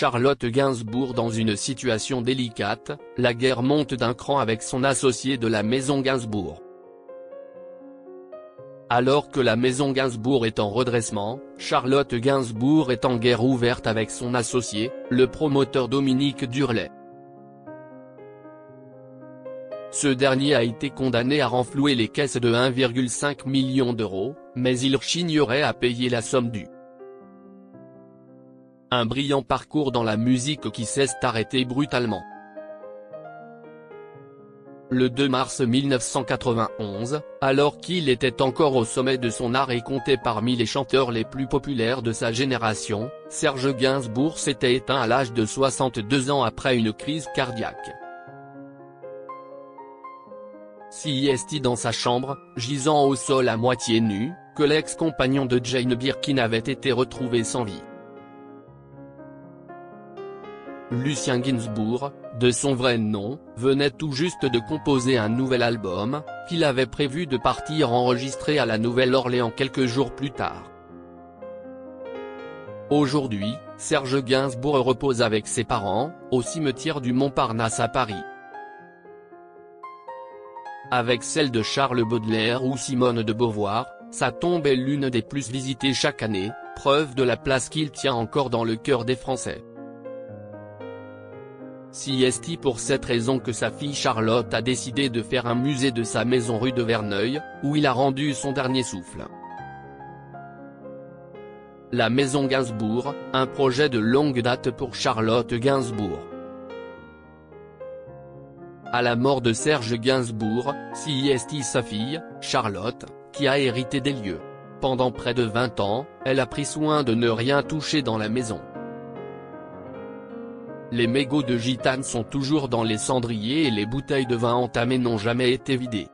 Charlotte Gainsbourg dans une situation délicate, la guerre monte d'un cran avec son associé de la maison Gainsbourg. Alors que la maison Gainsbourg est en redressement, Charlotte Gainsbourg est en guerre ouverte avec son associé, le promoteur Dominique Durlet. Ce dernier a été condamné à renflouer les caisses de 1,5 million d'euros, mais il chignerait à payer la somme due. Un brillant parcours dans la musique qui s'est arrêté brutalement. Le 2 mars 1991, alors qu'il était encore au sommet de son art et compté parmi les chanteurs les plus populaires de sa génération, Serge Gainsbourg s'était éteint à l'âge de 62 ans après une crise cardiaque. Si est dans sa chambre, gisant au sol à moitié nu, que l'ex-compagnon de Jane Birkin avait été retrouvé sans vie. Lucien Gainsbourg, de son vrai nom, venait tout juste de composer un nouvel album, qu'il avait prévu de partir enregistrer à la Nouvelle-Orléans quelques jours plus tard. Aujourd'hui, Serge Gainsbourg repose avec ses parents, au cimetière du Montparnasse à Paris. Avec celle de Charles Baudelaire ou Simone de Beauvoir, sa tombe est l'une des plus visitées chaque année, preuve de la place qu'il tient encore dans le cœur des Français. C'est pour cette raison que sa fille Charlotte a décidé de faire un musée de sa maison rue de Verneuil, où il a rendu son dernier souffle. La maison Gainsbourg, un projet de longue date pour Charlotte Gainsbourg. À la mort de Serge Gainsbourg, c'est sa fille, Charlotte, qui a hérité des lieux. Pendant près de 20 ans, elle a pris soin de ne rien toucher dans la maison. Les mégots de gitane sont toujours dans les cendriers et les bouteilles de vin entamées n'ont jamais été vidées.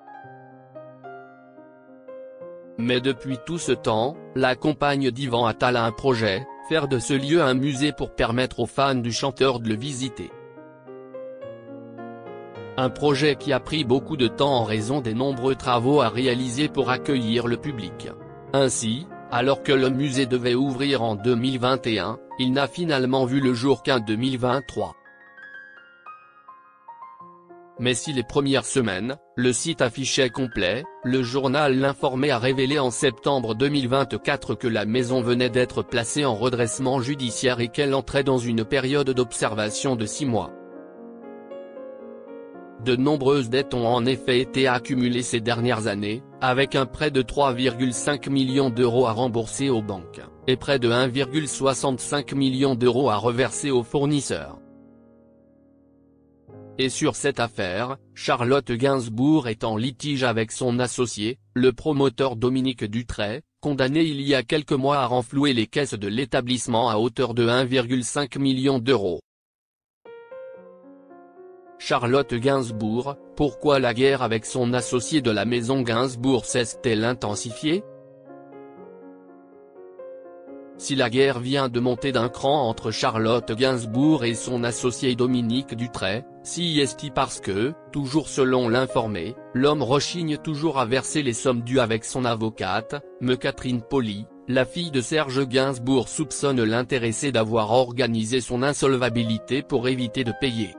Mais depuis tout ce temps, la compagne d'Yvan Attal a un projet, faire de ce lieu un musée pour permettre aux fans du chanteur de le visiter. Un projet qui a pris beaucoup de temps en raison des nombreux travaux à réaliser pour accueillir le public. Ainsi, alors que le musée devait ouvrir en 2021, il n'a finalement vu le jour qu'en 2023. Mais si les premières semaines, le site affichait complet, le journal L'Informé a révélé en septembre 2024 que la maison venait d'être placée en redressement judiciaire et qu'elle entrait dans une période d'observation de 6 mois. De nombreuses dettes ont en effet été accumulées ces dernières années, avec un prêt de 3,5 millions d'euros à rembourser aux banques, et près de 1,65 million d'euros à reverser aux fournisseurs. Et sur cette affaire, Charlotte Gainsbourg est en litige avec son associé, le promoteur Dominique Durlet, condamné il y a quelques mois à renflouer les caisses de l'établissement à hauteur de 1,5 million d'euros. Charlotte Gainsbourg, pourquoi la guerre avec son associé de la maison Gainsbourg s'est-elle intensifiée? Si la guerre vient de monter d'un cran entre Charlotte Gainsbourg et son associé Dominique Durlet, c'est parce que, toujours selon l'Informé, l'homme rechigne toujours à verser les sommes dues avec son avocate, Catherine Poli, la fille de Serge Gainsbourg soupçonne l'intéressé d'avoir organisé son insolvabilité pour éviter de payer.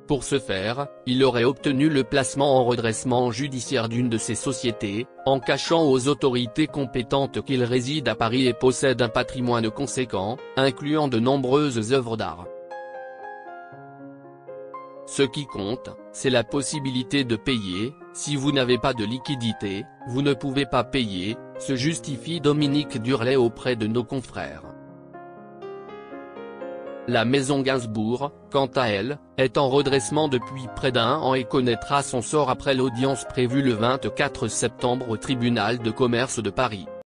Pour ce faire, il aurait obtenu le placement en redressement judiciaire d'une de ses sociétés, en cachant aux autorités compétentes qu'il réside à Paris et possède un patrimoine conséquent, incluant de nombreuses œuvres d'art. Ce qui compte, c'est la possibilité de payer. Si vous n'avez pas de liquidité, vous ne pouvez pas payer, se justifie Dominique Durlet auprès de nos confrères. La maison Gainsbourg, quant à elle, est en redressement depuis près d'1 an et connaîtra son sort après l'audience prévue le 24 septembre au tribunal de commerce de Paris.